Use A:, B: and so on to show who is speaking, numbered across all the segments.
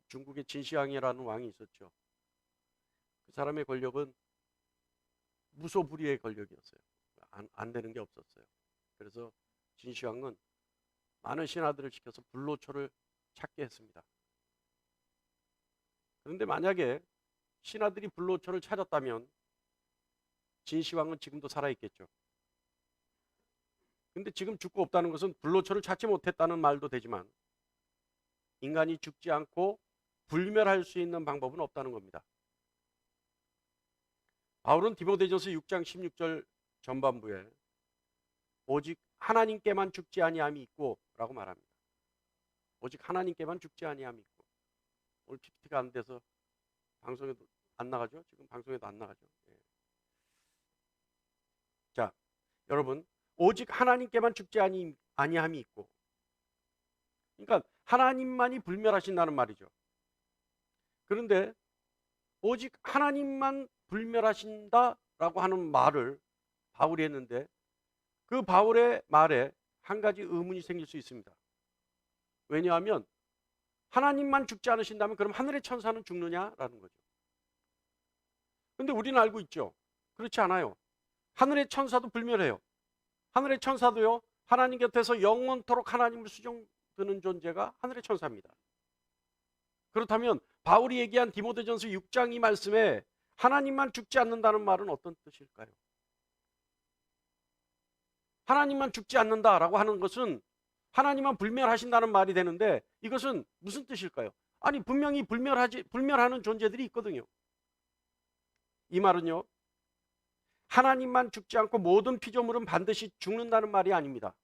A: 중국의 진시황이라는 왕이 있었죠. 그 사람의 권력은 무소불위의 권력이었어요. 안 되는 게 없었어요. 그래서 진시황은 많은 신하들을 시켜서 불로초를 찾게 했습니다. 그런데 만약에 신하들이 불로초를 찾았다면 진시황은 지금도 살아있겠죠. 근데 지금 죽고 없다는 것은 불로초를 찾지 못했다는 말도 되지만 인간이 죽지 않고 불멸할 수 있는 방법은 없다는 겁니다. 바울은 디모데전서 6장 16절 전반부에 오직 하나님께만 죽지 아니함이 있고 라고 말합니다. 오직 하나님께만 죽지 아니함이 있고. 오늘 PPT가 안 돼서 방송에도 안 나가죠? 지금 방송에도 안 나가죠? 예. 자, 여러분, 오직 하나님께만 죽지 아니함이 있고, 그러니까 하나님만이 불멸하신다는 말이죠. 그런데 오직 하나님만 불멸하신다라고 하는 말을 바울이 했는데 그 바울의 말에 한 가지 의문이 생길 수 있습니다. 왜냐하면 하나님만 죽지 않으신다면 그럼 하늘의 천사는 죽느냐라는 거죠. 그런데 우리는 알고 있죠. 그렇지 않아요. 하늘의 천사도 불멸해요. 하늘의 천사도요, 하나님 곁에서 영원토록 하나님을 수종드는 존재가 하늘의 천사입니다. 그렇다면 바울이 얘기한 디모데전서 6장 이 말씀에 하나님만 죽지 않는다는 말은 어떤 뜻일까요? 하나님만 죽지 않는다라고 하는 것은 하나님만 불멸하신다는 말이 되는데 이것은 무슨 뜻일까요? 아니 분명히 불멸하는 존재들이 있거든요. 이 말은요, 하나님만 죽지 않고 모든 피조물은 반드시 죽는다는 말이 아닙니다.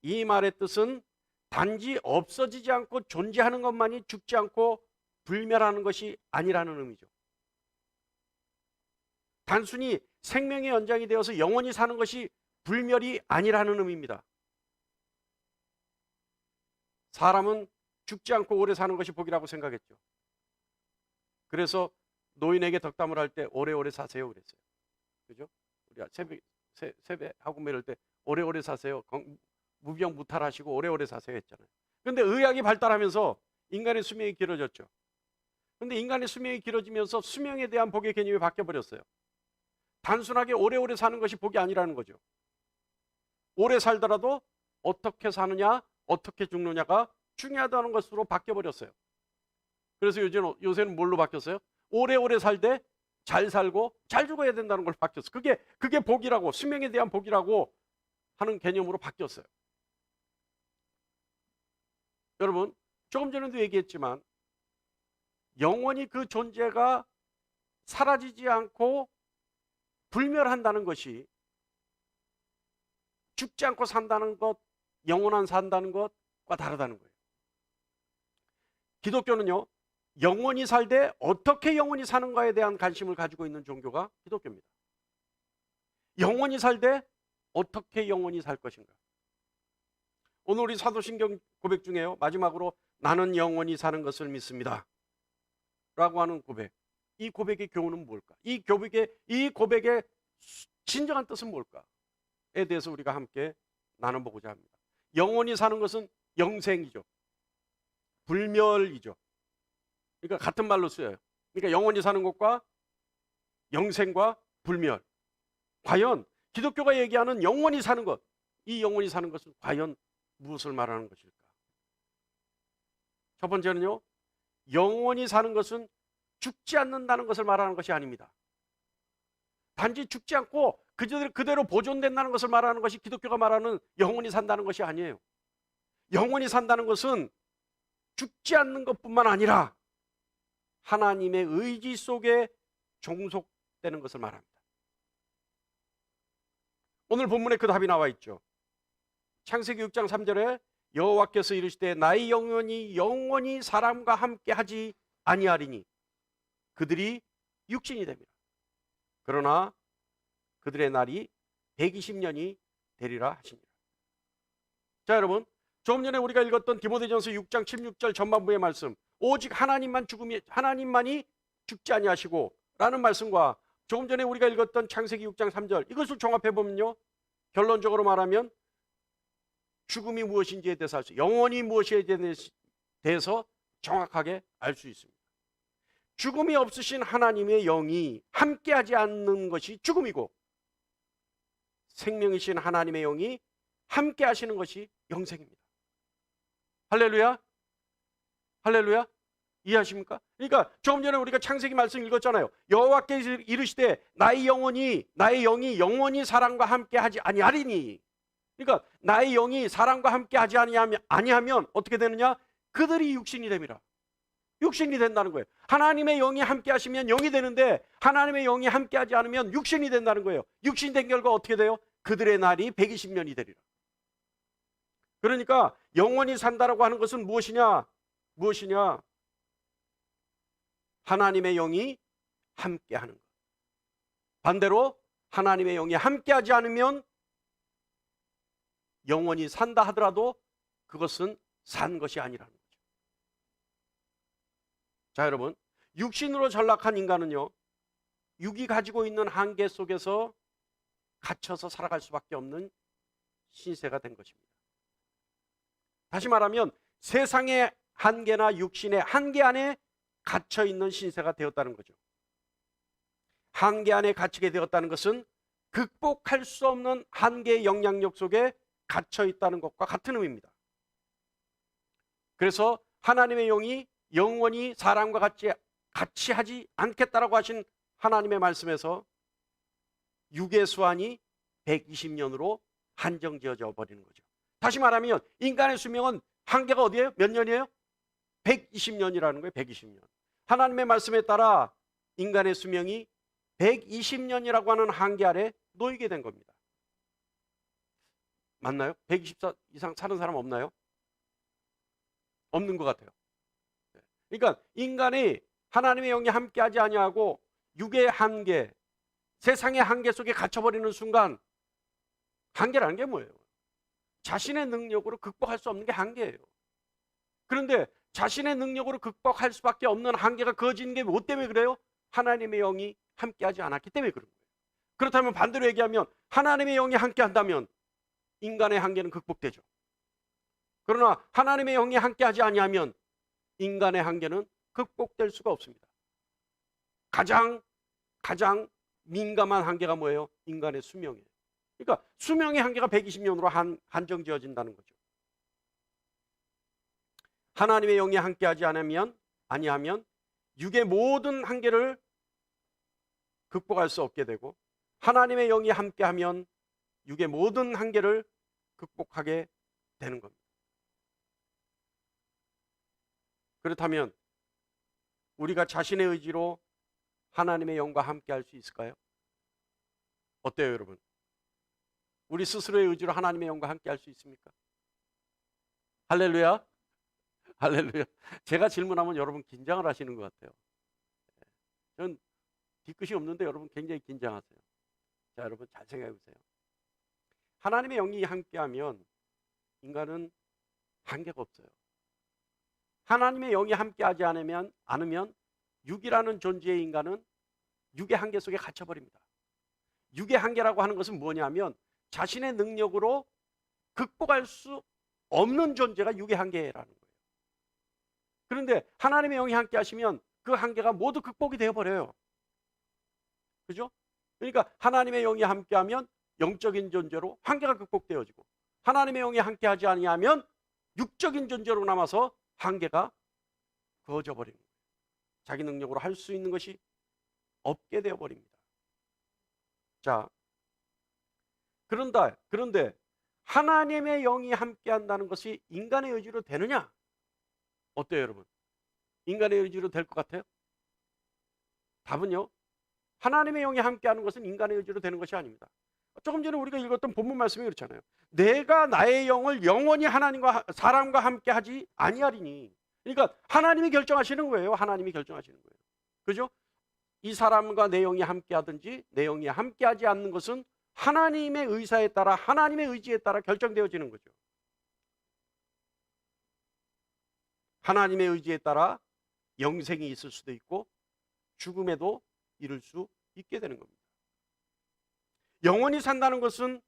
A: 이 말의 뜻은 단지 없어지지 않고 존재하는 것만이 죽지 않고 불멸하는 것이 아니라는 의미죠. 단순히 생명의 연장이 되어서 영원히 사는 것이 불멸이 아니라는 의미입니다. 사람은 죽지 않고 오래 사는 것이 복이라고 생각했죠. 그래서 노인에게 덕담을 할 때 오래오래 사세요 그랬어요. 그죠? 우리가 세배하고 이럴 때 오래오래 사세요. 무병무탈하시고 오래오래 사세요 했잖아요. 그런데 의학이 발달하면서 인간의 수명이 길어졌죠. 그런데 인간의 수명이 길어지면서 수명에 대한 복의 개념이 바뀌어버렸어요. 단순하게 오래오래 사는 것이 복이 아니라는 거죠. 오래 살더라도 어떻게 사느냐, 어떻게 죽느냐가 중요하다는 것으로 바뀌어버렸어요. 그래서 요새는 뭘로 바뀌었어요? 오래오래 살되 잘 살고 잘 죽어야 된다는 걸 바뀌었어요. 그게 복이라고, 수명에 대한 복이라고 하는 개념으로 바뀌었어요. 여러분, 조금 전에도 얘기했지만 영원히 그 존재가 사라지지 않고 불멸한다는 것이 죽지 않고 산다는 것, 영원한 산다는 것과 다르다는 거예요. 기독교는요, 영원히 살되 어떻게 영원히 사는가에 대한 관심을 가지고 있는 종교가 기독교입니다. 영원히 살되 어떻게 영원히 살 것인가. 오늘 우리 사도신경 고백 중에요, 마지막으로 나는 영원히 사는 것을 믿습니다 라고 하는 고백. 이 고백의 교훈은 뭘까? 이 고백의 진정한 뜻은 뭘까에 대해서 우리가 함께 나눠보고자 합니다. 영원히 사는 것은 영생이죠. 불멸이죠. 그러니까 같은 말로 쓰여요. 그러니까 영원히 사는 것과 영생과 불멸. 과연 기독교가 얘기하는 영원히 사는 것, 이 영원히 사는 것은 과연 무엇을 말하는 것일까? 첫 번째는요, 영원히 사는 것은 죽지 않는다는 것을 말하는 것이 아닙니다. 단지 죽지 않고 그대로 보존된다는 것을 말하는 것이 기독교가 말하는 영원히 산다는 것이 아니에요. 영원히 산다는 것은 죽지 않는 것뿐만 아니라 하나님의 의지 속에 종속되는 것을 말합니다. 오늘 본문에 그 답이 나와 있죠. 창세기 6장 3절에 여호와께서 이르시되 나의 영원히 사람과 함께 하지 아니하리니 그들이 육신이 됩니다. 그러나 그들의 날이 120년이 되리라 하시니라. 자, 여러분, 조금 전에 우리가 읽었던 디모데전서 6장 16절 전반부의 말씀, 오직 하나님만이 죽지 아니하시고 라는 말씀과 조금 전에 우리가 읽었던 창세기 6장 3절, 이것을 종합해 보면요, 결론적으로 말하면 죽음이 무엇인지에 대해서 영원히 무엇에 대해서 정확하게 알 수 있습니다. 죽음이 없으신 하나님의 영이 함께하지 않는 것이 죽음이고, 생명이신 하나님의 영이 함께하시는 것이 영생입니다. 할렐루야. 할렐루야. 이해하십니까? 그러니까 조금 전에 우리가 창세기 말씀 읽었잖아요. 여호와께서 이르시되 나의 영이 영원히 사람과 함께하지 아니하리니. 그러니까 나의 영이 사람과 함께하지 아니하면 어떻게 되느냐? 그들이 육신이 됩니다. 육신이 된다는 거예요. 하나님의 영이 함께하시면 영이 되는데, 하나님의 영이 함께하지 않으면 육신이 된다는 거예요. 육신 된 결과 어떻게 돼요? 그들의 날이 120년이 되리라. 그러니까 영원히 산다라고 하는 것은 무엇이냐? 하나님의 영이 함께하는 것. 반대로 하나님의 영이 함께하지 않으면 영원히 산다 하더라도 그것은 산 것이 아니라는 거죠. 자, 여러분, 육신으로 전락한 인간은요, 육이 가지고 있는 한계 속에서 갇혀서 살아갈 수밖에 없는 신세가 된 것입니다. 다시 말하면 세상의 한계나 육신의 한계 안에 갇혀 있는 신세가 되었다는 거죠. 한계 안에 갇히게 되었다는 것은 극복할 수 없는 한계의 영향력 속에 갇혀 있다는 것과 같은 의미입니다. 그래서 하나님의 영이 영원히 사람과 같이 하지 않겠다라고 하신 하나님의 말씀에서 육의 수한이 120년으로 한정지어져 버리는 거죠. 다시 말하면 인간의 수명은 한계가 어디예요? 몇 년이에요? 120년이라는 거예요. 120년. 하나님의 말씀에 따라 인간의 수명이 120년이라고 하는 한계 아래 놓이게 된 겁니다. 맞나요? 120살 이상 사는 사람 없나요? 없는 것 같아요. 그러니까 인간이 하나님의 영이 함께하지 아니하고 육의 한계, 세상의 한계 속에 갇혀버리는 순간, 한계라는 게 뭐예요? 자신의 능력으로 극복할 수 없는 게 한계예요. 그런데 자신의 능력으로 극복할 수밖에 없는 한계가 그어지는 게 뭐 때문에 그래요? 하나님의 영이 함께하지 않았기 때문에 그런 거예요. 그렇다면 반대로 얘기하면 하나님의 영이 함께한다면 인간의 한계는 극복되죠. 그러나 하나님의 영이 함께하지 아니하면 인간의 한계는 극복될 수가 없습니다. 가장 민감한 한계가 뭐예요? 인간의 수명이에요. 그러니까 수명의 한계가 120년으로 한정지어진다는 거죠. 하나님의 영이 함께하지 아니하면 육의 모든 한계를 극복할 수 없게 되고, 하나님의 영이 함께하면 육의 모든 한계를 극복하게 되는 겁니다. 그렇다면 우리가 자신의 의지로 하나님의 영과 함께할 수 있을까요? 어때요, 여러분? 우리 스스로의 의지로 하나님의 영과 함께할 수 있습니까? 할렐루야. 할렐루야. 제가 질문하면 여러분 긴장을 하시는 것 같아요. 저는 뒤끝이 없는데 여러분 굉장히 긴장하세요. 자, 여러분 잘 생각해 보세요. 하나님의 영이 함께하면 인간은 한계가 없어요. 하나님의 영이 함께하지 않으면 육이라는 존재의 인간은 육의 한계 속에 갇혀버립니다. 육의 한계라고 하는 것은 뭐냐면 자신의 능력으로 극복할 수 없는 존재가 육의 한계라는 거예요. 그런데 하나님의 영이 함께 하시면 그 한계가 모두 극복이 되어버려요. 그죠? 그러니까 하나님의 영이 함께하면 영적인 존재로 한계가 극복되어지고, 하나님의 영이 함께하지 아니하면 육적인 존재로 남아서 한계가 그어져 버립니다. 자기 능력으로 할 수 있는 것이 없게 되어버립니다. 자, 그런데 하나님의 영이 함께한다는 것이 인간의 의지로 되느냐? 어때요, 여러분? 인간의 의지로 될 것 같아요? 답은요, 하나님의 영이 함께하는 것은 인간의 의지로 되는 것이 아닙니다. 조금 전에 우리가 읽었던 본문 말씀이 그렇잖아요. 내가 나의 영을 영원히 사람과 함께하지 아니하리니. 그러니까 하나님이 결정하시는 거예요. 하나님이 결정하시는 거예요. 그죠? 이 사람과 내 영이 함께하든지 내 영이 함께하지 않는 것은 하나님의 의사에 따라, 하나님의 의지에 따라 결정되어지는 거죠. 하나님의 의지에 따라 영생이 있을 수도 있고 죽음에도 이를 수 있게 되는 겁니다. 영원히 산다는 것은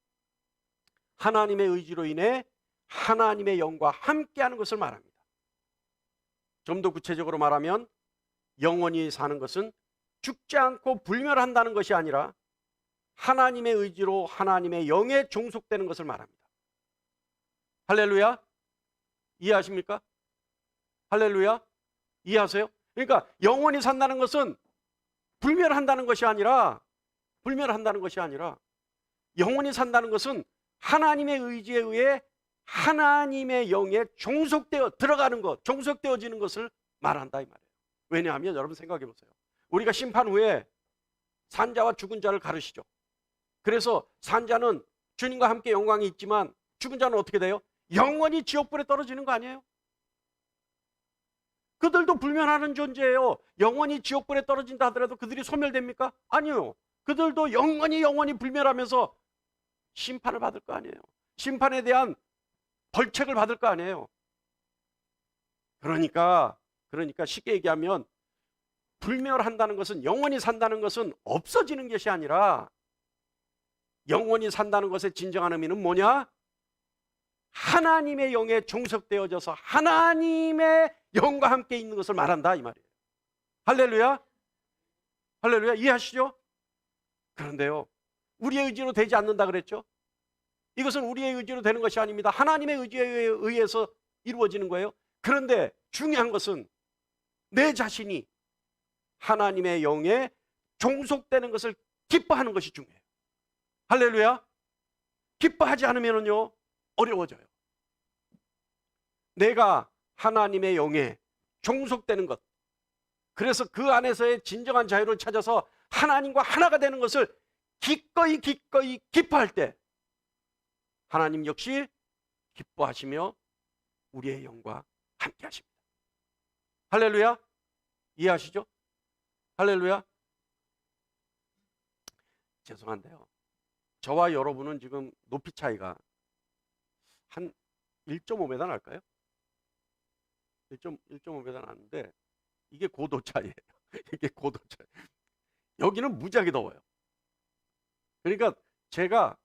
A: 하나님의 의지로 인해 하나님의 영과 함께하는 것을 말합니다. 좀 더 구체적으로 말하면 영원히 사는 것은 죽지 않고 불멸한다는 것이 아니라 하나님의 의지로 하나님의 영에 종속되는 것을 말합니다. 할렐루야? 이해하십니까? 할렐루야? 이해하세요? 그러니까 영원히 산다는 것은 불멸한다는 것이 아니라 영원히 산다는 것은 하나님의 의지에 의해 하나님의 영에 종속되어 들어가는 것, 종속되어지는 것을 말한다 이 말이에요. 왜냐하면 여러분 생각해 보세요. 우리가 심판 후에 산자와 죽은 자를 가르시죠. 그래서 산자는 주님과 함께 영광이 있지만 죽은 자는 어떻게 돼요? 영원히 지옥불에 떨어지는 거 아니에요? 그들도 불멸하는 존재예요. 영원히 지옥불에 떨어진다 하더라도 그들이 소멸됩니까? 아니요. 그들도 영원히 불멸하면서 심판을 받을 거 아니에요. 심판에 대한 벌책을 받을 거 아니에요. 그러니까 쉽게 얘기하면 불멸한다는 것은, 영원히 산다는 것은 없어지는 것이 아니라 영원히 산다는 것의 진정한 의미는 뭐냐? 하나님의 영에 종속되어져서 하나님의 영과 함께 있는 것을 말한다 이 말이에요. 할렐루야? 할렐루야? 이해하시죠? 그런데요, 우리의 의지로 되지 않는다 그랬죠? 이것은 우리의 의지로 되는 것이 아닙니다. 하나님의 의지에 의해서 이루어지는 거예요. 그런데 중요한 것은 내 자신이 하나님의 영에 종속되는 것을 기뻐하는 것이 중요해요. 할렐루야? 기뻐하지 않으면요 어려워져요. 내가 하나님의 영에 종속되는 것, 그래서 그 안에서의 진정한 자유를 찾아서 하나님과 하나가 되는 것을 기꺼이 기뻐할 때 하나님 역시 기뻐하시며 우리의 영과 함께 하십니다. 할렐루야? 이해하시죠? 할렐루야? 죄송한데요, 저와 여러분은 지금 높이 차이가 한 1.5m 날까요? 1.5m 나는데 이게 고도 차이예요. 이게 고도 차이. 여기는 무지하게 더워요. 그러니까 제가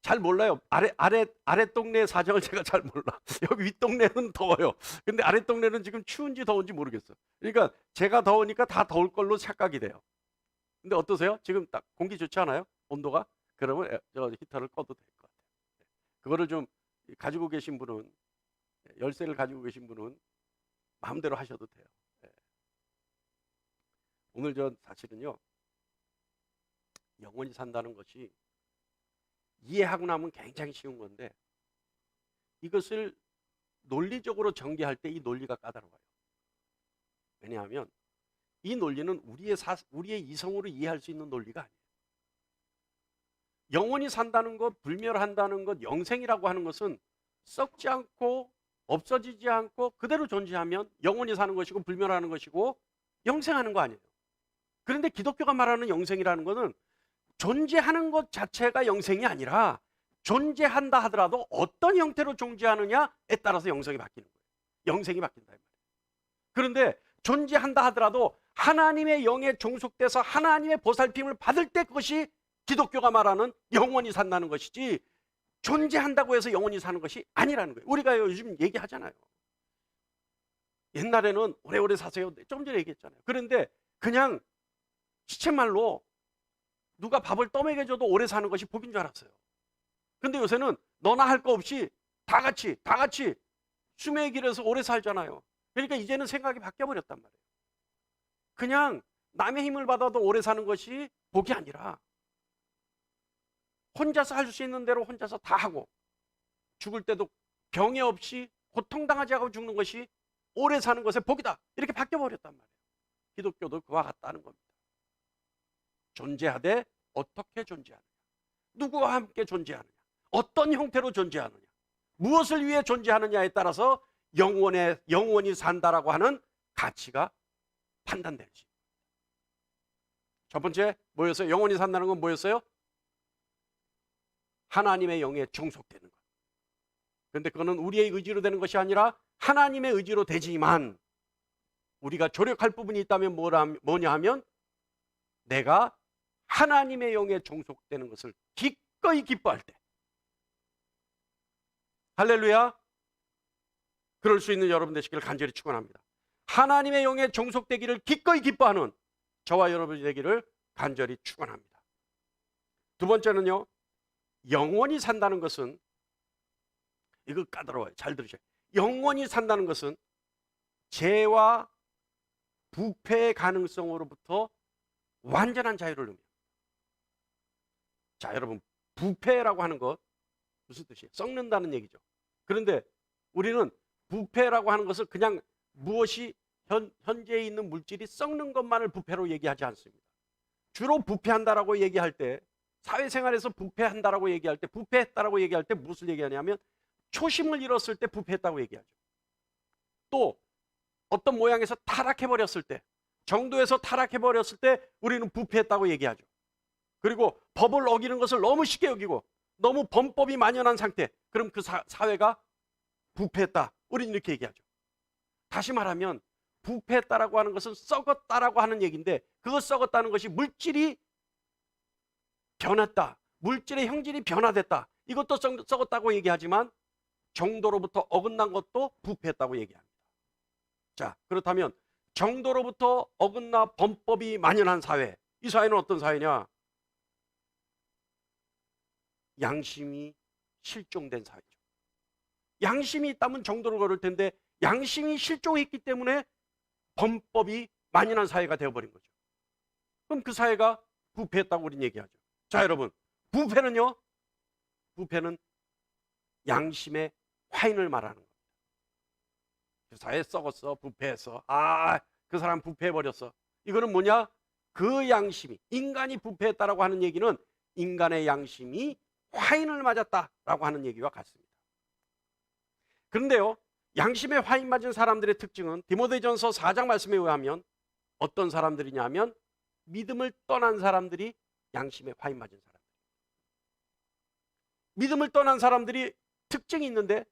A: 잘 몰라요. 아래 동네 사정을 제가 잘 몰라. 여기 윗 동네는 더워요. 근데 아래 동네는 지금 추운지 더운지 모르겠어. 그러니까 제가 더우니까 다 더울 걸로 착각이 돼요. 근데 어떠세요? 지금 딱 공기 좋지 않아요? 온도가? 그러면 저 히터를 꺼도 될 것 같아요. 그거를 좀 가지고 계신 분은, 열쇠를 가지고 계신 분은 마음대로 하셔도 돼요. 오늘 저 사실은요, 영원히 산다는 것이 이해하고 나면 굉장히 쉬운 건데 이것을 논리적으로 전개할 때 이 논리가 까다로워요. 왜냐하면 이 논리는 우리의 이성으로 이해할 수 있는 논리가 아니에요. 영원히 산다는 것, 불멸한다는 것, 영생이라고 하는 것은 썩지 않고 없어지지 않고 그대로 존재하면 영원히 사는 것이고 불멸하는 것이고 영생하는 거 아니에요. 그런데 기독교가 말하는 영생이라는 것은 존재하는 것 자체가 영생이 아니라 존재한다 하더라도 어떤 형태로 존재하느냐에 따라서 영생이 바뀌는 거예요. 영생이 바뀐다 이 말이에요. 그런데 존재한다 하더라도 하나님의 영에 종속돼서 하나님의 보살핌을 받을 때 그것이 기독교가 말하는 영원히 산다는 것이지, 존재한다고 해서 영원히 사는 것이 아니라는 거예요. 우리가 요즘 얘기하잖아요. 옛날에는 오래오래 사세요. 좀 전에 얘기했잖아요. 그런데 그냥 시쳇말로 누가 밥을 떠먹여줘도 오래 사는 것이 복인 줄 알았어요. 근데 요새는 너나 할 거 없이 다 같이 수명의 길에서 오래 살잖아요. 그러니까 이제는 생각이 바뀌어버렸단 말이에요. 그냥 남의 힘을 받아도 오래 사는 것이 복이 아니라 혼자서 할 수 있는 대로 혼자서 다 하고 죽을 때도 병에 없이 고통당하지 않고 죽는 것이 오래 사는 것의 복이다. 이렇게 바뀌어버렸단 말이에요. 기독교도 그와 같다는 겁니다. 존재하되 어떻게 존재하느냐, 누구와 함께 존재하느냐, 어떤 형태로 존재하느냐, 무엇을 위해 존재하느냐에 따라서 영원히 산다라고 하는 가치가 판단되지. 첫 번째 뭐였어요? 영원히 산다는 건 뭐였어요? 하나님의 영에 종속되는 것. 그런데 그거는 우리의 의지로 되는 것이 아니라 하나님의 의지로 되지만 우리가 조력할 부분이 있다면 뭐냐 하면 내가 하나님의 영에 종속되는 것을 기꺼이 기뻐할 때. 할렐루야. 그럴 수 있는 여러분 되시기를 간절히 축원합니다. 하나님의 영에 종속되기를 기꺼이 기뻐하는 저와 여러분이 되기를 간절히 축원합니다. 두 번째는요, 영원히 산다는 것은, 이거 까다로워요. 잘 들으셔요. 영원히 산다는 것은 죄와 부패의 가능성으로부터 완전한 자유를 의미합니다. 자, 여러분, 부패라고 하는 것 무슨 뜻이에요? 썩는다는 얘기죠. 그런데 우리는 부패라고 하는 것을 그냥 무엇이 현재에 있는 물질이 썩는 것만을 부패로 얘기하지 않습니다. 주로 부패한다라고 얘기할 때, 사회생활에서 부패한다라고 얘기할 때, 부패했다라고 얘기할 때 무엇을 얘기하냐면 초심을 잃었을 때 부패했다고 얘기하죠. 또 어떤 모양에서 타락해버렸을 때, 정도에서 타락해버렸을 때 우리는 부패했다고 얘기하죠. 그리고 법을 어기는 것을 너무 쉽게 여기고 너무 범법이 만연한 상태, 그럼 그 사회가 부패했다, 우리는 이렇게 얘기하죠. 다시 말하면 부패했다라고 하는 것은 썩었다라고 하는 얘기인데, 그거 썩었다는 것이 물질이 변했다, 물질의 형질이 변화됐다, 이것도 썩었다고 얘기하지만 정도로부터 어긋난 것도 부패했다고 얘기합니다. 자, 그렇다면 정도로부터 어긋나 범법이 만연한 사회, 이 사회는 어떤 사회냐? 양심이 실종된 사회죠. 양심이 있다면 정도를 걸을 텐데 양심이 실종했기 때문에 범법이 만연한 사회가 되어버린 거죠. 그럼 그 사회가 부패했다고 우리는 얘기하죠. 자, 여러분, 부패는요, 부패는 양심의 화인을 말하는 겁니다. 그 사회 썩었어, 부패했어, 그 사람 부패해버렸어. 이거는 뭐냐? 그 양심이, 인간이 부패했다라고 하는 얘기는 인간의 양심이 화인을 맞았다라고 하는 얘기와 같습니다. 그런데요, 양심에 화인 맞은 사람들의 특징은 디모데전서 4장 말씀에 의하면 어떤 사람들이냐면 믿음을 떠난 사람들이 양심에 화인 맞은 사람들. 믿음을 떠난 사람들이 특징이 있는데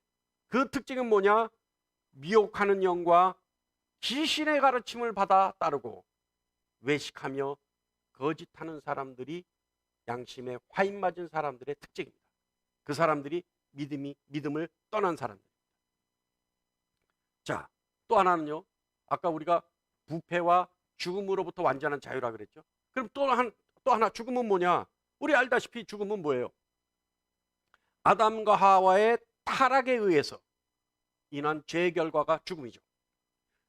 A: 그 특징은 뭐냐? 미혹하는 영과 귀신의 가르침을 받아 따르고 외식하며 거짓하는 사람들이 양심에 화인 맞은 사람들의 특징입니다. 그 사람들이 믿음을 떠난 사람들. 자, 또 하나는요, 아까 우리가 부패와 죽음으로부터 완전한 자유라 그랬죠. 그럼 또 하나 죽음은 뭐냐? 우리 알다시피 죽음은 뭐예요? 아담과 하와의 타락에 의해서 인한 죄의 결과가 죽음이죠.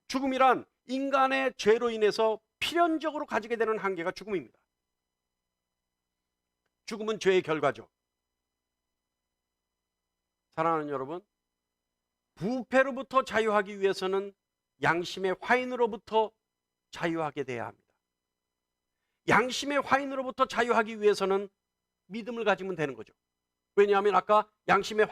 A: 죽음이란 인간의 죄로 인해서 필연적으로 가지게 되는 한계가 죽음입니다. 죽음은 죄의 결과죠. 사랑하는 여러분, 부패로부터 자유하기 위해서는 양심의 화인으로부터 자유하게 돼야 합니다. 양심의 화인으로부터 자유하기 위해서는 믿음을 가지면 되는 거죠. 왜냐하면 아까 양심의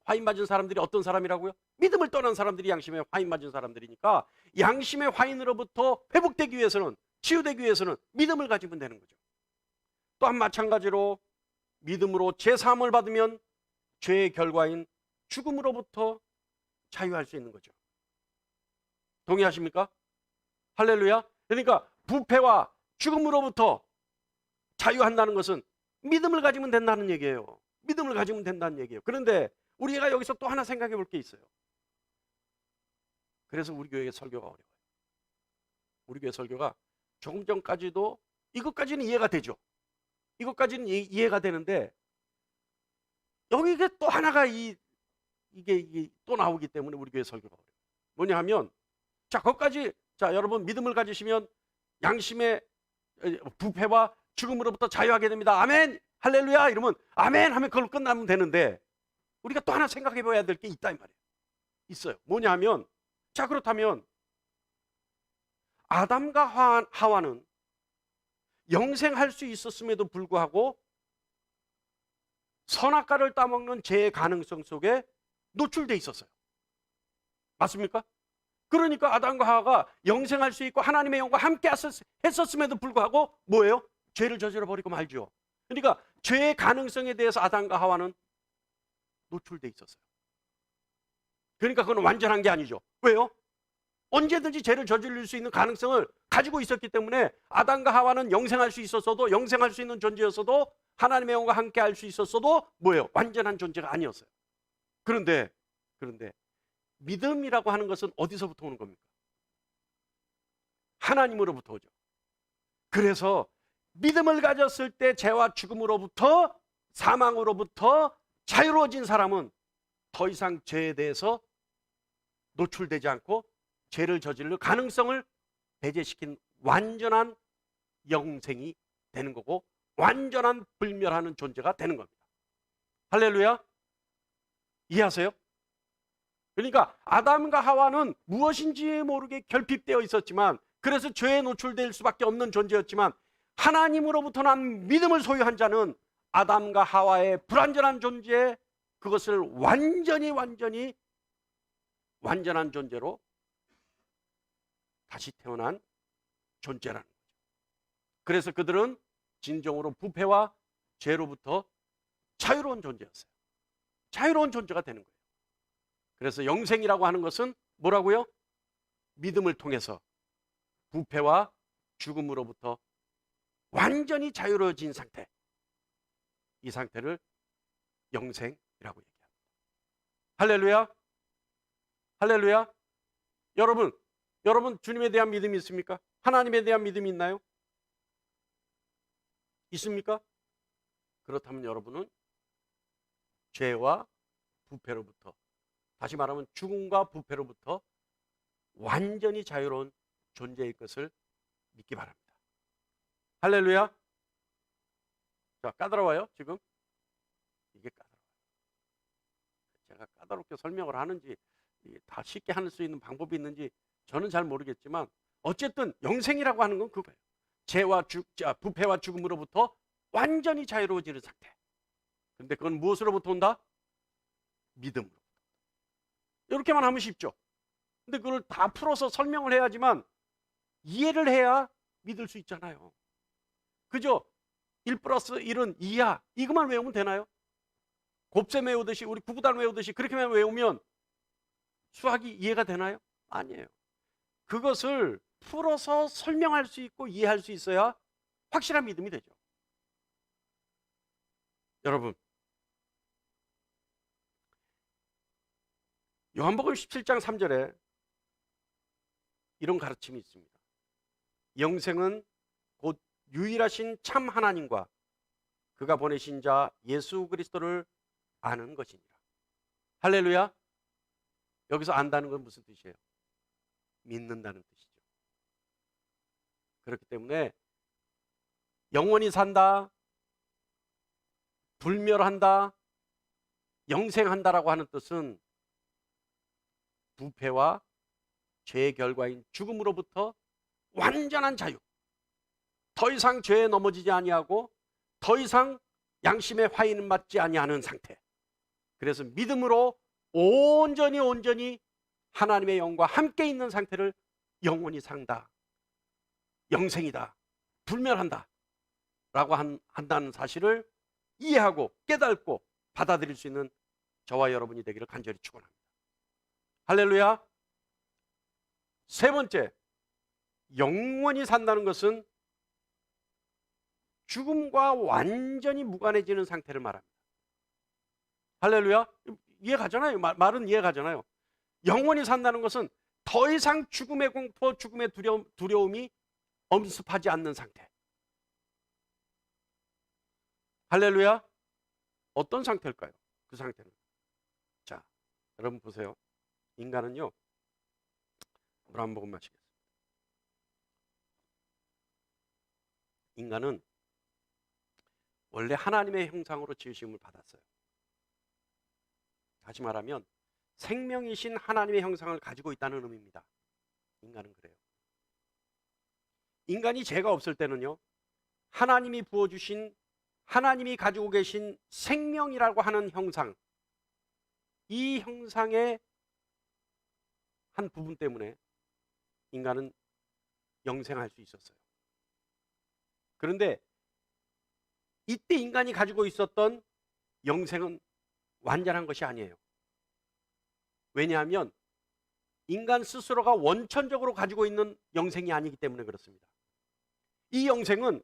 A: 화인 맞은 사람들이 어떤 사람이라고요? 믿음을 떠난 사람들이 양심의 화인 맞은 사람들이니까 양심의 화인으로부터 회복되기 위해서는, 치유되기 위해서는 믿음을 가지면 되는 거죠. 또한 마찬가지로 믿음으로 제사함을 받으면 죄의 결과인 죽음으로부터 자유할 수 있는 거죠. 동의하십니까? 할렐루야. 그러니까 부패와 죽음으로부터 자유한다는 것은 믿음을 가지면 된다는 얘기예요. 믿음을 가지면 된다는 얘기예요. 그런데 우리가 여기서 또 하나 생각해 볼 게 있어요. 그래서 우리 교회의 설교가 어려워요. 우리 교회 설교가 조금 전까지도 이것까지는 이해가 되죠. 이것까지는 이해가 되는데 여기 또 하나가 이게 또 나오기 때문에 우리 교회 설교가 어려워요. 뭐냐 하면, 자, 거기까지, 자, 여러분 믿음을 가지시면 양심의 부패와 죽음으로부터 자유하게 됩니다. 아멘, 할렐루야, 이러면 아멘 하면 그걸로 끝나면 되는데 우리가 또 하나 생각해 봐야 될 게 있다 이 말이에요. 있어요. 뭐냐 하면, 자, 그렇다면 아담과 하와는 영생할 수 있었음에도 불구하고 선악과를 따먹는 죄의 가능성 속에 노출돼 있었어요. 맞습니까? 그러니까 아담과 하와가 영생할 수 있고 하나님의 영과 함께 했었음에도 불구하고 뭐예요? 죄를 저질러 버리고 말죠. 그러니까 죄의 가능성에 대해서 아담과 하와는 노출돼 있었어요. 그러니까 그건 완전한 게 아니죠. 왜요? 언제든지 죄를 저지를 수 있는 가능성을 가지고 있었기 때문에 아담과 하와는 영생할 수 있었어도, 영생할 수 있는 존재였어도, 하나님의 영과 함께 할 수 있었어도 뭐예요? 완전한 존재가 아니었어요. 그런데 믿음이라고 하는 것은 어디서부터 오는 겁니까? 하나님으로부터 오죠. 그래서 믿음을 가졌을 때 죄와 죽음으로부터, 사망으로부터 자유로워진 사람은 더 이상 죄에 대해서 노출되지 않고 죄를 저지를 가능성을 배제시킨 완전한 영생이 되는 거고, 완전한 불멸하는 존재가 되는 겁니다. 할렐루야. 이해하세요? 그러니까 아담과 하와는 무엇인지 모르게 결핍되어 있었지만, 그래서 죄에 노출될 수밖에 없는 존재였지만, 하나님으로부터 난 믿음을 소유한 자는 아담과 하와의 불완전한 존재, 그것을 완전한 존재로 다시 태어난 존재라는 거죠. 그래서 그들은 진정으로 부패와 죄로부터 자유로운 존재였어요. 자유로운 존재가 되는 거예요. 그래서 영생이라고 하는 것은 뭐라고요? 믿음을 통해서 부패와 죽음으로부터 완전히 자유로워진 상태, 이 상태를 영생이라고 얘기합니다. 할렐루야. 할렐루야. 여러분 주님에 대한 믿음이 있습니까? 하나님에 대한 믿음이 있나요? 있습니까? 그렇다면 여러분은 죄와 부패로부터, 다시 말하면 죽음과 부패로부터 완전히 자유로운 존재의 것을 믿기 바랍니다. 할렐루야. 자, 까다로워요 지금? 이게 까다로워요. 제가 까다롭게 설명을 하는지, 다 쉽게 할 수 있는 방법이 있는지 저는 잘 모르겠지만, 어쨌든 영생이라고 하는 건 그거예요. 죄와 부패와 죽음으로부터 완전히 자유로워지는 상태. 근데 그건 무엇으로부터 온다? 믿음으로부터. 이렇게만 하면 쉽죠. 근데 그걸 다 풀어서 설명을 해야지만, 이해를 해야 믿을 수 있잖아요. 그죠? 1 플러스 1은 2야, 이것만 외우면 되나요? 곱셈 외우듯이, 우리 구구단 외우듯이 그렇게만 외우면 수학이 이해가 되나요? 아니에요. 그것을 풀어서 설명할 수 있고 이해할 수 있어야 확실한 믿음이 되죠. 여러분, 요한복음 17장 3절에 이런 가르침이 있습니다. 영생은 곧 유일하신 참 하나님과 그가 보내신 자 예수 그리스도를 아는 것이니라. 할렐루야. 여기서 안다는 건 무슨 뜻이에요? 믿는다는 뜻이죠. 그렇기 때문에 영원히 산다, 불멸한다, 영생한다라고 하는 뜻은 부패와 죄의 결과인 죽음으로부터 완전한 자유, 더 이상 죄에 넘어지지 아니하고 더 이상 양심의 화인을 맞지 아니하는 상태. 그래서 믿음으로 온전히 하나님의 영과 함께 있는 상태를 영원히 산다, 영생이다, 불멸한다 라고 한다는 사실을 이해하고 깨닫고 받아들일 수 있는 저와 여러분이 되기를 간절히 축원합니다. 할렐루야. 세 번째, 영원히 산다는 것은 죽음과 완전히 무관해지는 상태를 말합니다. 할렐루야. 이해가잖아요. 말은 이해가잖아요. 영원히 산다는 것은 더 이상 죽음의 공포, 죽음의 두려움이 엄습하지 않는 상태. 할렐루야. 어떤 상태일까요? 그 상태는. 자, 여러분 보세요. 인간은요, 물 한 모금 마시겠습니다. 인간은 원래 하나님의 형상으로 지으심을 받았어요. 다시 말하면 생명이신 하나님의 형상을 가지고 있다는 의미입니다. 인간은 그래요. 인간이 죄가 없을 때는요, 하나님이 부어주신, 하나님이 가지고 계신 생명이라고 하는 형상, 이 형상의 한 부분 때문에 인간은 영생할 수 있었어요. 그런데 이때 인간이 가지고 있었던 영생은 완전한 것이 아니에요. 왜냐하면 인간 스스로가 원천적으로 가지고 있는 영생이 아니기 때문에 그렇습니다. 이 영생은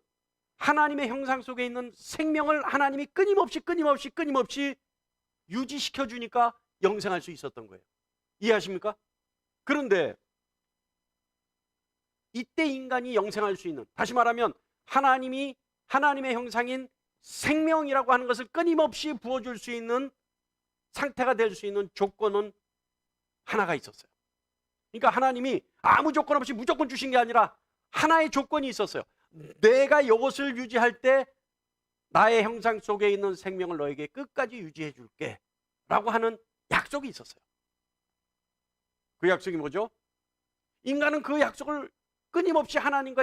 A: 하나님의 형상 속에 있는 생명을 하나님이 끊임없이 유지시켜 주니까 영생할 수 있었던 거예요. 이해하십니까? 그런데 이때 인간이 영생할 수 있는, 다시 말하면 하나님이 하나님의 형상인 생명이라고 하는 것을 끊임없이 부어줄 수 있는 상태가 될 수 있는 조건은 하나가 있었어요. 그러니까 하나님이 아무 조건 없이 무조건 주신 게 아니라 하나의 조건이 있었어요. 내가 이것을 유지할 때 나의 형상 속에 있는 생명을 너에게 끝까지 유지해 줄게 라고 하는 약속이 있었어요. 그 약속이 뭐죠? 인간은 그 약속을 끊임없이 하나님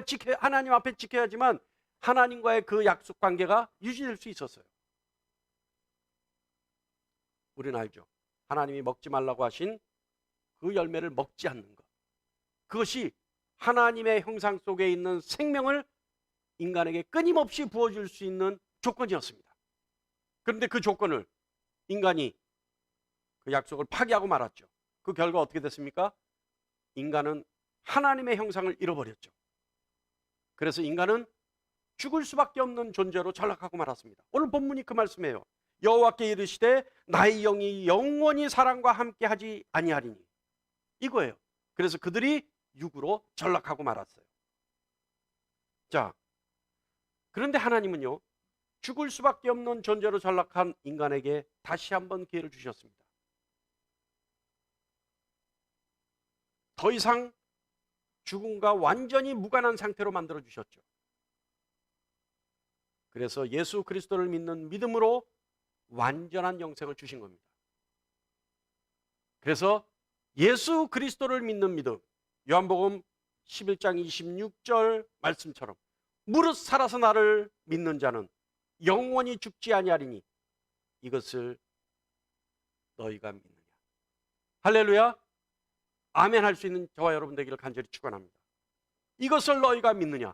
A: 앞에 지켜야지만 하나님과의 그 약속 관계가 유지될 수 있었어요. 우리는 알죠. 하나님이 먹지 말라고 하신 그 열매를 먹지 않는 것, 그것이 하나님의 형상 속에 있는 생명을 인간에게 끊임없이 부어줄 수 있는 조건이었습니다. 그런데 그 조건을 인간이 그 약속을 파기하고 말았죠. 그 결과 어떻게 됐습니까? 인간은 하나님의 형상을 잃어버렸죠. 그래서 인간은 죽을 수밖에 없는 존재로 전락하고 말았습니다. 오늘 본문이 그 말씀이에요. 여호와께 이르시되 나의 영이 영원히 사람과 함께 하지 아니하리니, 이거예요. 그래서 그들이 육으로 전락하고 말았어요. 자, 그런데 하나님은요, 죽을 수밖에 없는 존재로 전락한 인간에게 다시 한번 기회를 주셨습니다. 더 이상 죽음과 완전히 무관한 상태로 만들어 주셨죠. 그래서 예수 그리스도를 믿는 믿음으로 완전한 영생을 주신 겁니다. 그래서 예수 그리스도를 믿는 믿음, 요한복음 11장 26절 말씀처럼 무릇 살아서 나를 믿는 자는 영원히 죽지 아니하리니 이것을 너희가 믿느냐. 할렐루야. 아멘 할 수 있는 저와 여러분 되기를 간절히 축원합니다. 이것을 너희가 믿느냐.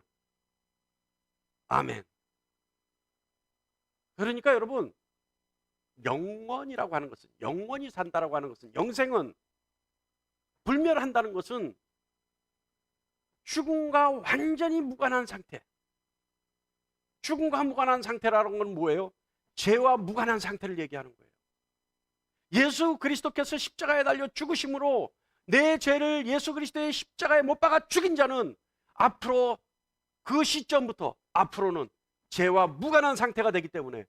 A: 아멘. 그러니까 여러분, 영원이라고 하는 것은, 영원히 산다라고 하는 것은, 영생은, 불멸한다는 것은 죽음과 완전히 무관한 상태. 죽음과 무관한 상태라는 건 뭐예요? 죄와 무관한 상태를 얘기하는 거예요. 예수 그리스도께서 십자가에 달려 죽으심으로 내 죄를 예수 그리스도의 십자가에 못 박아 죽인 자는 앞으로 그 시점부터 앞으로는 죄와 무관한 상태가 되기 때문에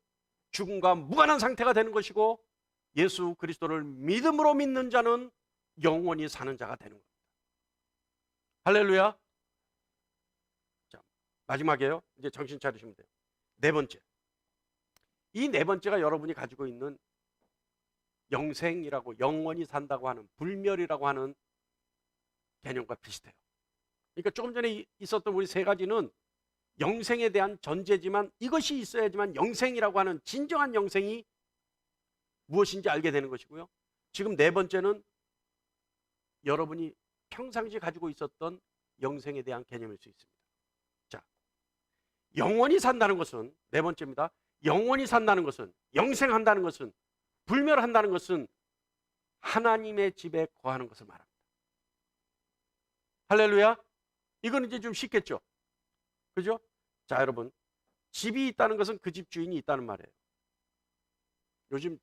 A: 죽음과 무관한 상태가 되는 것이고, 예수 그리스도를 믿음으로 믿는 자는 영원히 사는 자가 되는 겁니다. 할렐루야. 자, 마지막이에요. 이제 정신 차리시면 돼요. 네 번째. 이 네 번째가 여러분이 가지고 있는 영생이라고, 영원히 산다고 하는, 불멸이라고 하는 개념과 비슷해요. 그러니까 조금 전에 있었던 우리 세 가지는 영생에 대한 전제지만, 이것이 있어야지만 영생이라고 하는 진정한 영생이 무엇인지 알게 되는 것이고요. 지금 네 번째는 여러분이 평상시 가지고 있었던 영생에 대한 개념일 수 있습니다. 자, 영원히 산다는 것은, 네 번째입니다. 영원히 산다는 것은, 영생한다는 것은, 불멸한다는 것은 하나님의 집에 거하는 것을 말합니다. 할렐루야. 이건 이제 좀 쉽겠죠. 그죠? 자, 여러분, 집이 있다는 것은 그 집 주인이 있다는 말이에요. 요즘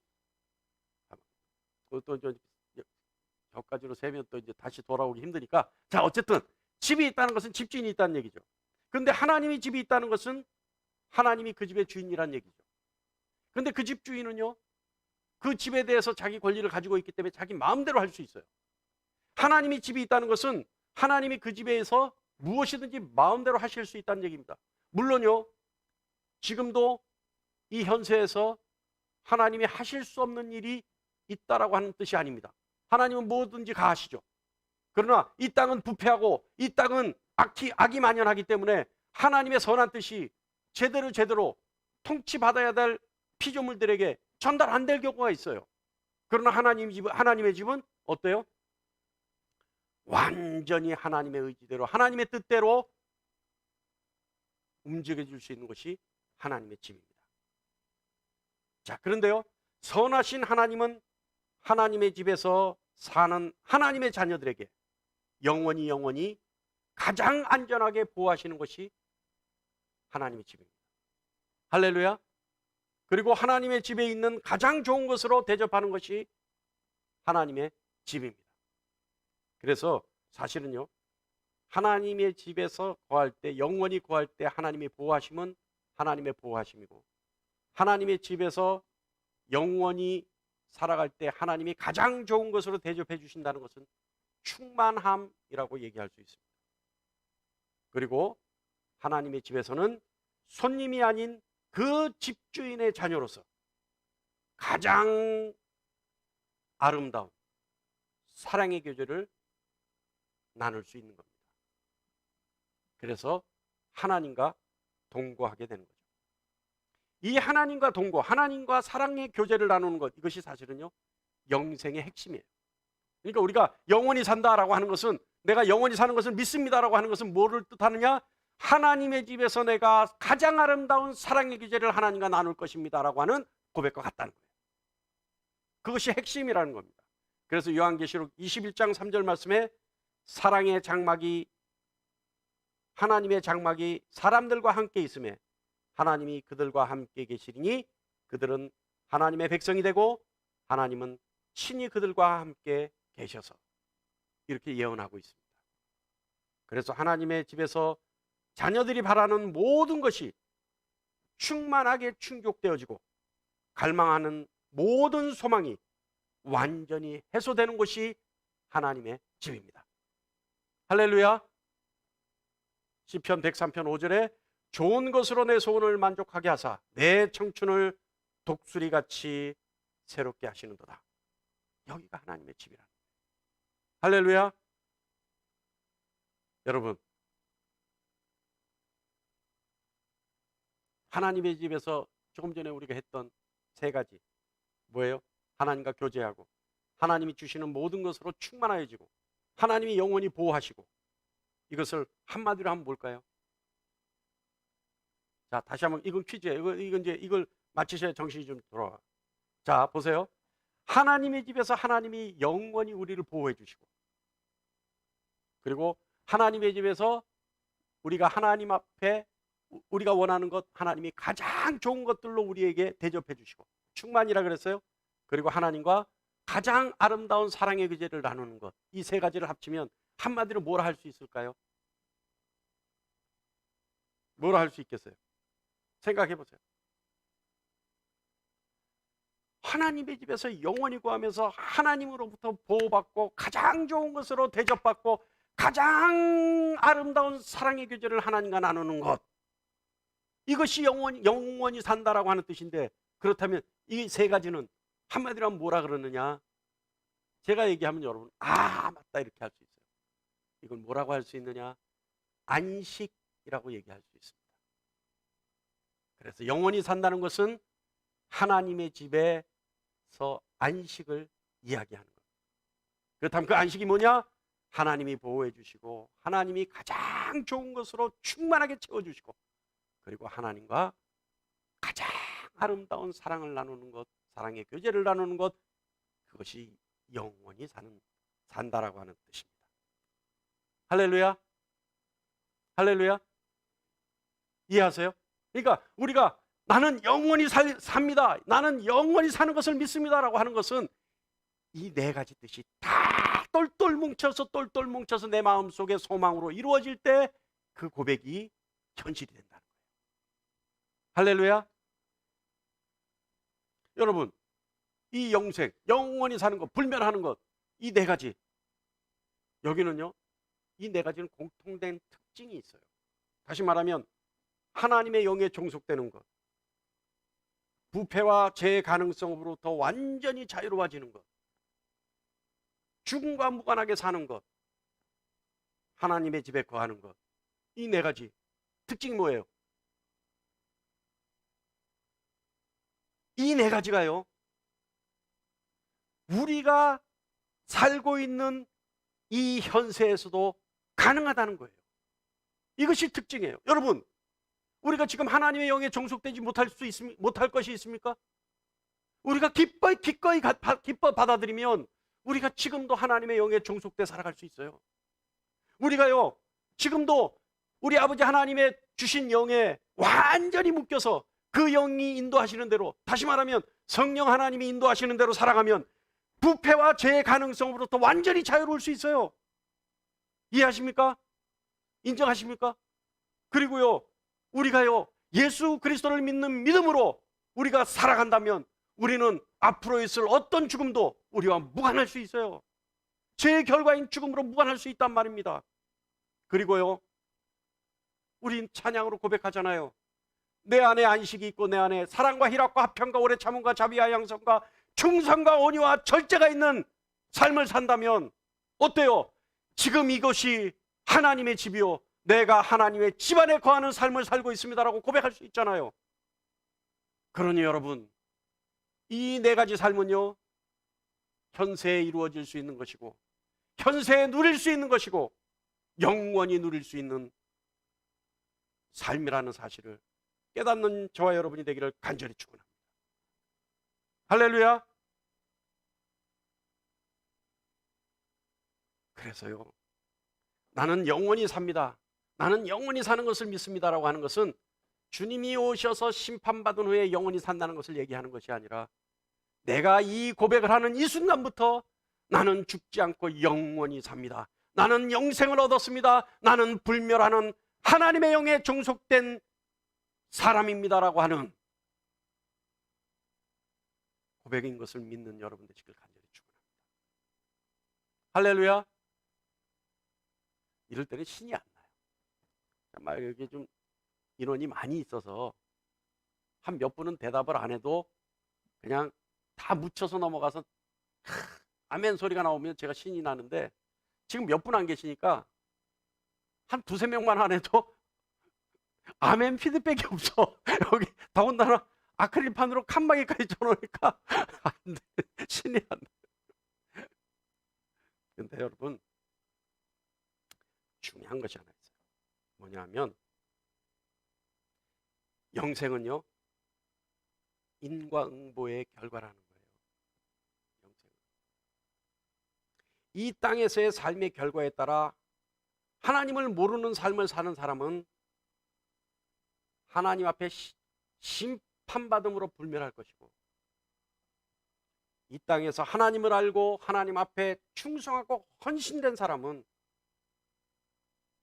A: 또 저까지로 세면 또 이제 다시 돌아오기 힘드니까, 자, 어쨌든 집이 있다는 것은 집 주인이 있다는 얘기죠. 그런데 하나님이 집이 있다는 것은 하나님이 그 집의 주인이라는 얘기죠. 그런데 그 집 주인은요, 그 집에 대해서 자기 권리를 가지고 있기 때문에 자기 마음대로 할 수 있어요. 하나님이 집이 있다는 것은 하나님이 그 집에서 무엇이든지 마음대로 하실 수 있다는 얘기입니다. 물론요, 지금도 이 현세에서 하나님이 하실 수 없는 일이 있다라고 하는 뜻이 아닙니다. 하나님은 뭐든지 가하시죠. 그러나 이 땅은 부패하고 이 땅은 악이 만연하기 때문에 하나님의 선한 뜻이 제대로 통치받아야 될 피조물들에게 전달 안 될 경우가 있어요. 그러나 하나님의 집은 어때요? 완전히 하나님의 의지대로, 하나님의 뜻대로 움직여 줄 수 있는 것이 하나님의 집입니다. 자, 그런데요, 선하신 하나님은 하나님의 집에서 사는 하나님의 자녀들에게 영원히 가장 안전하게 보호하시는 것이 하나님의 집입니다. 할렐루야. 그리고 하나님의 집에 있는 가장 좋은 것으로 대접하는 것이 하나님의 집입니다. 그래서 사실은요, 하나님의 집에서 거할 때, 영원히 거할 때 하나님의 보호하심은 하나님의 보호하심이고, 하나님의 집에서 영원히 살아갈 때 하나님이 가장 좋은 것으로 대접해 주신다는 것은 충만함이라고 얘기할 수 있습니다. 그리고 하나님의 집에서는 손님이 아닌 그 집주인의 자녀로서 가장 아름다운 사랑의 교제를 나눌 수 있는 겁니다. 그래서 하나님과 동거하게 되는 거죠. 이 하나님과 동거, 하나님과 사랑의 교제를 나누는 것, 이것이 사실은요 영생의 핵심이에요. 그러니까 우리가 영원히 산다라고 하는 것은, 내가 영원히 사는 것을 믿습니다라고 하는 것은 뭐를 뜻하느냐? 하나님의 집에서 내가 가장 아름다운 사랑의 교제를 하나님과 나눌 것입니다라고 하는 고백과 같다는 거예요. 그것이 핵심이라는 겁니다. 그래서 요한계시록 21장 3절 말씀에 사랑의 장막이, 하나님의 장막이 사람들과 함께 있음에 하나님이 그들과 함께 계시리니 그들은 하나님의 백성이 되고 하나님은 친히 그들과 함께 계셔서, 이렇게 예언하고 있습니다. 그래서 하나님의 집에서 자녀들이 바라는 모든 것이 충만하게 충족되어지고 갈망하는 모든 소망이 완전히 해소되는 곳이 하나님의 집입니다. 할렐루야. 시편 103편 5절에 좋은 것으로 내 소원을 만족하게 하사 내 청춘을 독수리같이 새롭게 하시는도다. 여기가 하나님의 집이라. 할렐루야. 여러분, 하나님의 집에서 조금 전에 우리가 했던 세 가지 뭐예요? 하나님과 교제하고, 하나님이 주시는 모든 것으로 충만해지고, 하나님이 영원히 보호하시고, 이것을 한마디로 하면 뭘까요? 자, 다시 한번, 이건 퀴즈예요. 이걸 맞히셔야 정신이 좀 돌아와. 자, 보세요. 하나님의 집에서 하나님이 영원히 우리를 보호해 주시고, 그리고 하나님의 집에서 우리가 하나님 앞에 우리가 원하는 것, 하나님이 가장 좋은 것들로 우리에게 대접해 주시고, 충만이라 그랬어요. 그리고 하나님과 가장 아름다운 사랑의 교제를 나누는 것, 이 세 가지를 합치면 한마디로 뭐라 할 수 있을까요? 뭐라 할 수 있겠어요? 생각해 보세요. 하나님의 집에서 영원히 구하면서 하나님으로부터 보호받고 가장 좋은 것으로 대접받고 가장 아름다운 사랑의 교제를 하나님과 나누는 것, 이것이 영원히 산다라고 하는 뜻인데, 그렇다면 이 세 가지는 한마디로 하면 뭐라 그러느냐? 제가 얘기하면 여러분 맞다 이렇게 할 수 있어요. 이걸 뭐라고 할 수 있느냐? 안식이라고 얘기할 수 있습니다. 그래서 영원히 산다는 것은 하나님의 집에서 안식을 이야기하는 것. 그렇다면 그 안식이 뭐냐? 하나님이 보호해 주시고 하나님이 가장 좋은 것으로 충만하게 채워주시고, 그리고 하나님과 가장 아름다운 사랑을 나누는 것, 사랑의 교제를 나누는 것, 그것이 영원히 산다라고 하는 뜻입니다. 할렐루야. 할렐루야. 이해하세요? 그러니까 우리가 나는 영원히 삽니다, 나는 영원히 사는 것을 믿습니다라고 하는 것은 이 네 가지 뜻이 다 똘똘 뭉쳐서 내 마음속의 소망으로 이루어질 때 그 고백이 현실이 된다는 거예요. 할렐루야. 여러분, 이 영생, 영원히 사는 것, 불멸하는 것, 이 네 가지, 여기는요 이 네 가지는 공통된 특징이 있어요. 다시 말하면 하나님의 영에 종속되는 것, 부패와 죄의 가능성으로부터 완전히 자유로워지는 것, 죽음과 무관하게 사는 것, 하나님의 집에 거하는 것, 이 네 가지 특징이 뭐예요? 이 네 가지가요 우리가 살고 있는 이 현세에서도 가능하다는 거예요. 이것이 특징이에요. 여러분, 우리가 지금 하나님의 영에 종속되지 못할 것이 있습니까? 우리가 기꺼이 받아들이면 우리가 지금도 하나님의 영에 종속돼 살아갈 수 있어요. 우리가요 지금도 우리 아버지 하나님의 주신 영에 완전히 묶여서 그 영이 인도하시는 대로, 다시 말하면 성령 하나님이 인도하시는 대로 살아가면 부패와 죄의 가능성으로부터 완전히 자유로울 수 있어요. 이해하십니까? 인정하십니까? 그리고요, 우리가요, 예수 그리스도를 믿는 믿음으로 우리가 살아간다면 우리는 앞으로 있을 어떤 죽음도 우리와 무관할 수 있어요. 죄의 결과인 죽음으로 무관할 수 있단 말입니다. 그리고요, 우린 찬양으로 고백하잖아요. 내 안에 안식이 있고 내 안에 사랑과 희락과 화평과 오래 참음과 자비와 양성과 충성과 온유와 절제가 있는 삶을 산다면 어때요? 지금 이것이 하나님의 집이요, 내가 하나님의 집안에 거하는 삶을 살고 있습니다라고 고백할 수 있잖아요. 그러니 여러분, 이 네 가지 삶은요, 현세에 이루어질 수 있는 것이고 현세에 누릴 수 있는 것이고 영원히 누릴 수 있는 삶이라는 사실을 깨닫는 저와 여러분이 되기를 간절히 축원합니다. 할렐루야. 그래서요, 나는 영원히 삽니다, 나는 영원히 사는 것을 믿습니다라고 하는 것은 주님이 오셔서 심판받은 후에 영원히 산다는 것을 얘기하는 것이 아니라 내가 이 고백을 하는 이 순간부터 나는 죽지 않고 영원히 삽니다, 나는 영생을 얻었습니다, 나는 불멸하는 하나님의 영에 종속된 사람입니다라고 하는 고백인 것을 믿는 여러분 되시길 간절히 축원합니다. 할렐루야. 이럴 때는 신이 안 나요. 정말 여기 좀 인원이 많이 있어서 한 몇 분은 대답을 안 해도 그냥 다 묻혀서 넘어가서 아멘 소리가 나오면 제가 신이 나는데, 지금 몇 분 안 계시니까 한 두세 명만 안 해도 아멘 피드백이 없어. 여기 더군다나 아크릴판으로 칸막이까지 쳐놓으니까 안 돼. 신이 안 나. 근데 여러분, 중요한 것이 하나 있어요. 뭐냐면 영생은요, 인과응보의 결과라는 거예요. 영생은 이 땅에서의 삶의 결과에 따라 하나님을 모르는 삶을 사는 사람은 하나님 앞에 심판받음으로 불멸할 것이고, 이 땅에서 하나님을 알고 하나님 앞에 충성하고 헌신된 사람은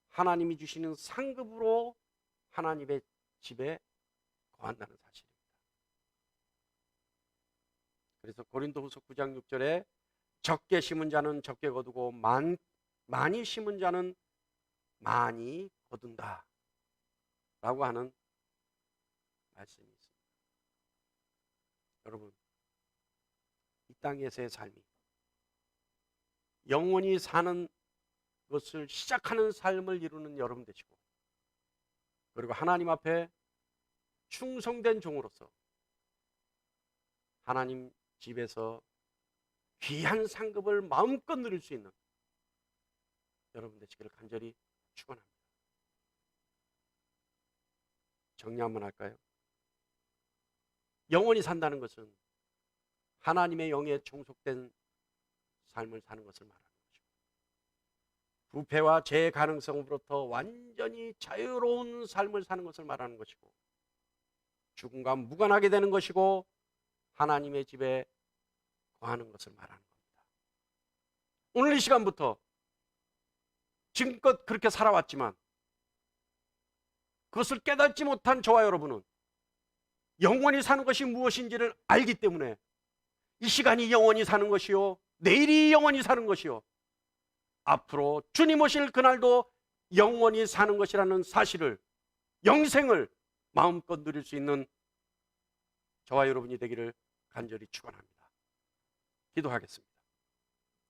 A: 하나님이 주시는 상급으로 하나님의 집에 거한다는 사실입니다. 그래서 고린도후서 9장 6절에 적게 심은 자는 적게 거두고 많이 심은 자는 많이 거둔다 라고 하는 말씀이 있습니다. 여러분, 이 땅에서의 삶이 영원히 사는 것을 시작하는 삶을 이루는 여러분 되시고, 그리고 하나님 앞에 충성된 종으로서 하나님 집에서 귀한 상급을 마음껏 누릴 수 있는 여러분 되시기를 간절히 축원합니다. 정리 한번 할까요? 영원히 산다는 것은 하나님의 영에 종속된 삶을 사는 것을 말하는 것이고, 부패와 죄의 가능성으로부터 완전히 자유로운 삶을 사는 것을 말하는 것이고, 죽음과 무관하게 되는 것이고 하나님의 집에 거하는 것을 말하는 겁니다. 오늘 이 시간부터 지금껏 그렇게 살아왔지만 그것을 깨닫지 못한 저와 여러분은 영원히 사는 것이 무엇인지를 알기 때문에 이 시간이 영원히 사는 것이요, 내일이 영원히 사는 것이요, 앞으로 주님 오실 그날도 영원히 사는 것이라는 사실을, 영생을 마음껏 누릴 수 있는 저와 여러분이 되기를 간절히 축원합니다. 기도하겠습니다.